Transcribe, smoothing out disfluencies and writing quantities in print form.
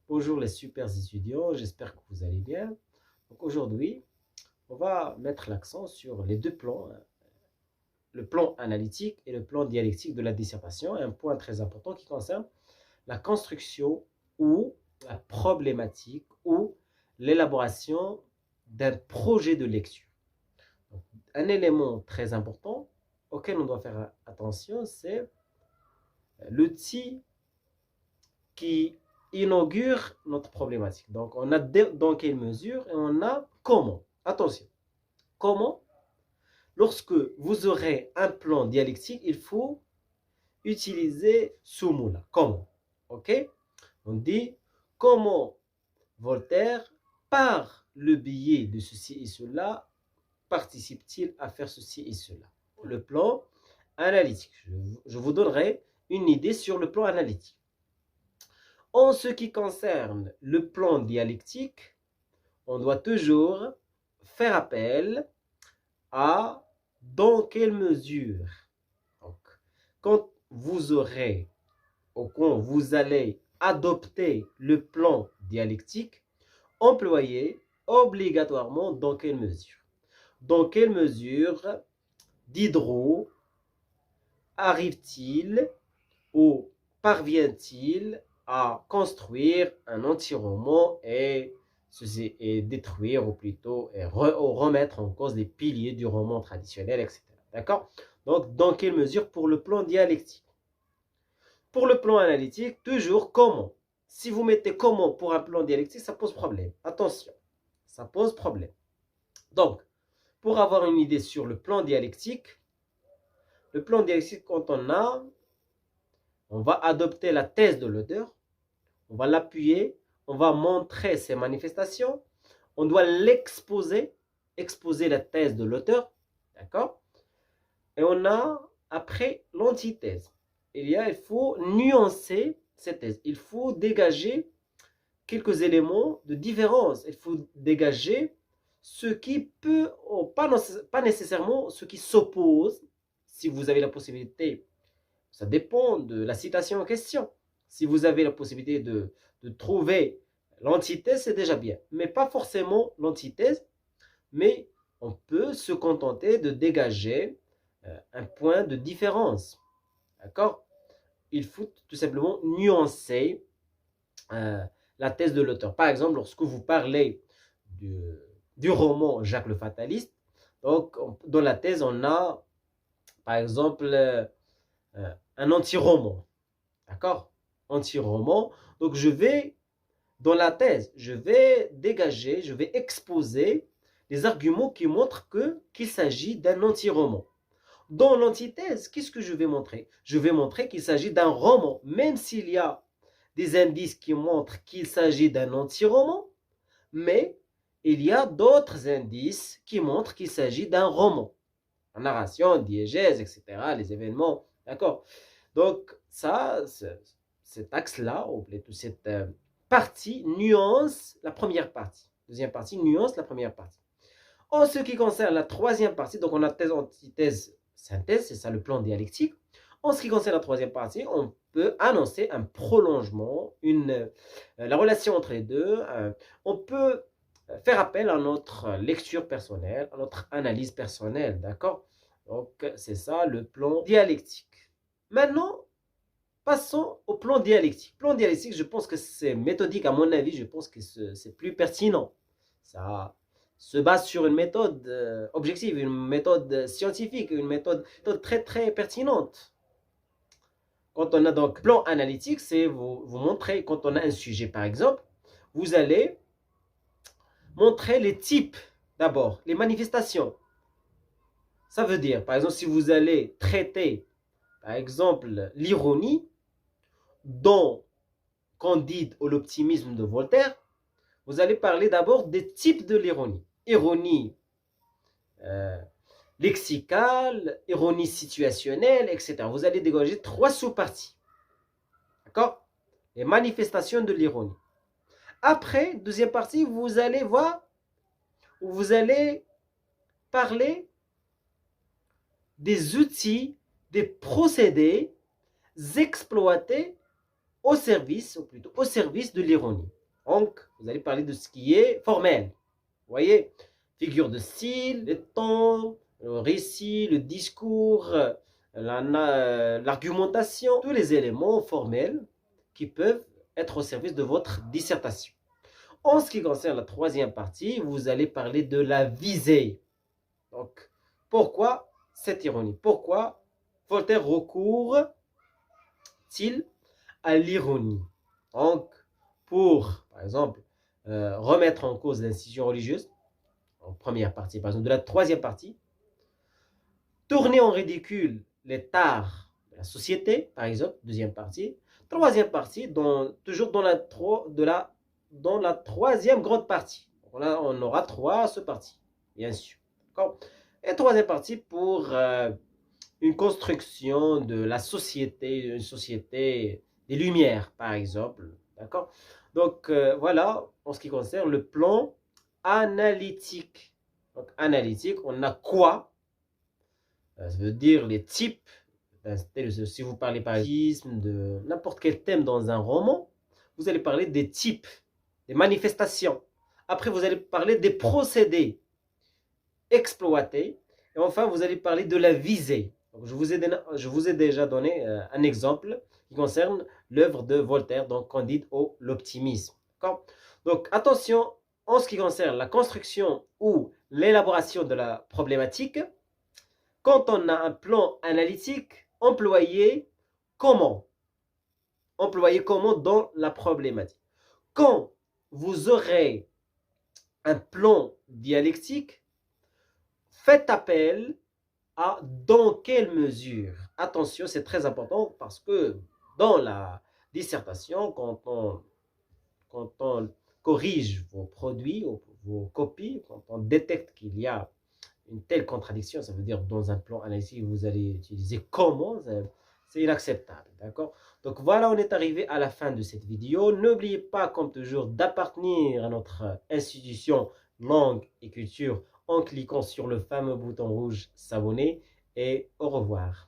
Bonjour les super étudiants, j'espère que vous allez bien. Donc aujourd'hui, on va mettre l'accent sur les deux plans, le plan analytique et le plan dialectique de la dissertation, un point très important qui concerne la construction ou la problématique ou l'élaboration d'un projet de lecture. Donc, un élément très important auquel on doit faire attention, c'est l'outil qui inaugure notre problématique. Donc, on a dans quelle mesure et on a comment. Attention, comment? Lorsque vous aurez un plan dialectique, il faut utiliser ce mot-là. Comment? Ok? On dit comment Voltaire, par le biais de ceci et cela, participe-t-il à faire ceci et cela? Le plan analytique. Je vous donnerai une idée sur le plan analytique. En ce qui concerne le plan dialectique, on doit toujours faire appel à dans quelle mesure. Donc, quand vous aurez ou quand vous allez adopter le plan dialectique, employez obligatoirement dans quelle mesure. Dans quelle mesure Diderot arrive-t-il ou parvient-il à construire un anti-roman et détruire ou plutôt remettre en cause les piliers du roman traditionnel, etc. D'accord? Donc, dans quelle mesure pour le plan dialectique? Pour le plan analytique, toujours comment. Si vous mettez comment pour un plan dialectique, ça pose problème. Attention, ça pose problème. Donc, pour avoir une idée sur le plan dialectique, quand on va adopter la thèse de l'auteur, on va l'appuyer, on va montrer ses manifestations, on doit l'exposer, exposer la thèse de l'auteur, d'accord? Et on a après l'antithèse. Il faut nuancer cette thèse, il faut dégager quelques éléments de différence, il faut dégager ce qui peut, pas nécessairement ce qui s'oppose, si vous avez la possibilité. Ça dépend de la citation en question. Si vous avez la possibilité de trouver l'antithèse, c'est déjà bien. Mais pas forcément l'antithèse, mais on peut se contenter de dégager un point de différence. D'accord? Il faut tout simplement nuancer la thèse de l'auteur. Par exemple, lorsque vous parlez du roman Jacques le Fataliste, donc dans la thèse, on a, par exemple, un anti-roman. D'accord? Anti-roman. Donc, dans la thèse, je vais dégager, je vais exposer les arguments qui montrent qu'il s'agit d'un anti-roman. Dans l'antithèse, qu'est-ce que je vais montrer? Je vais montrer qu'il s'agit d'un roman, même s'il y a des indices qui montrent qu'il s'agit d'un anti-roman, mais il y a d'autres indices qui montrent qu'il s'agit d'un roman. La narration, diégèse, etc., les événements, d'accord? Donc, ça, cet axe-là, ou plutôt cette partie, nuance la première partie. Deuxième partie, nuance la première partie. En ce qui concerne la troisième partie, donc on a thèse, antithèse, synthèse, c'est ça le plan dialectique. En ce qui concerne la troisième partie, on peut annoncer un prolongement, la relation entre les deux. On peut faire appel à notre lecture personnelle, à notre analyse personnelle, d'accord? Donc, c'est ça le plan dialectique. Maintenant, passons au plan dialectique. Plan dialectique, je pense que c'est méthodique, à mon avis, je pense que c'est plus pertinent. Ça se base sur une méthode objective, une méthode scientifique, une méthode très très pertinente. Quand on a donc plan analytique, c'est vous montrer, quand on a un sujet par exemple, vous allez montrer les types d'abord, les manifestations. Ça veut dire, par exemple, si vous allez traiter, par exemple, l'ironie, dans Candide ou l'optimisme de Voltaire, vous allez parler d'abord des types de l'ironie. Ironie lexicale, ironie situationnelle, etc. Vous allez dégager 3 sous-parties. D'accord? Les manifestations de l'ironie. Après, deuxième partie, vous allez voir, vous allez parler des outils, des procédés exploités au service, ou plutôt au service de l'ironie. Donc, vous allez parler de ce qui est formel. Vous voyez, figure de style, le ton, le récit, le discours, l'argumentation, tous les éléments formels qui peuvent être au service de votre dissertation. En ce qui concerne la troisième partie, vous allez parler de la visée. Donc, pourquoi cette ironie? Pourquoi Voltaire recourt-t-il à l'ironie? Donc, pour, par exemple, remettre en cause l'institution religieuse, en première partie, par exemple, de la troisième partie, tourner en ridicule les tares de la société, par exemple, deuxième partie, troisième partie, toujours dans la troisième grande partie. On aura trois sous-parties, bien sûr. Et troisième partie pour une construction de la société, une société des Lumières, par exemple. D'accord? Donc, voilà, en ce qui concerne le plan analytique. Donc, analytique, on a quoi? Ça veut dire les types. Si vous parlez par exemple de n'importe quel thème dans un roman, vous allez parler des types, des manifestations. Après, vous allez parler des procédés exploités. Et enfin, vous allez parler de la visée. Donc, je vous ai déjà donné un exemple qui concerne l'œuvre de Voltaire, donc Candide ou l'optimisme. Donc, attention, en ce qui concerne la construction ou l'élaboration de la problématique, quand on a un plan analytique, employé comment dans la problématique. Quand vous aurez un plan dialectique, faites appel à dans quelle mesure. Attention, c'est très important parce que dans la dissertation, quand on corrige vos produits, vos copies, quand on détecte qu'il y a une telle contradiction, ça veut dire dans un plan analytique, vous allez utiliser comment, c'est inacceptable, d'accord? Donc voilà, on est arrivé à la fin de cette vidéo. N'oubliez pas, comme toujours, d'appartenir à notre institution Langue et Culture en cliquant sur le fameux bouton rouge s'abonner et au revoir.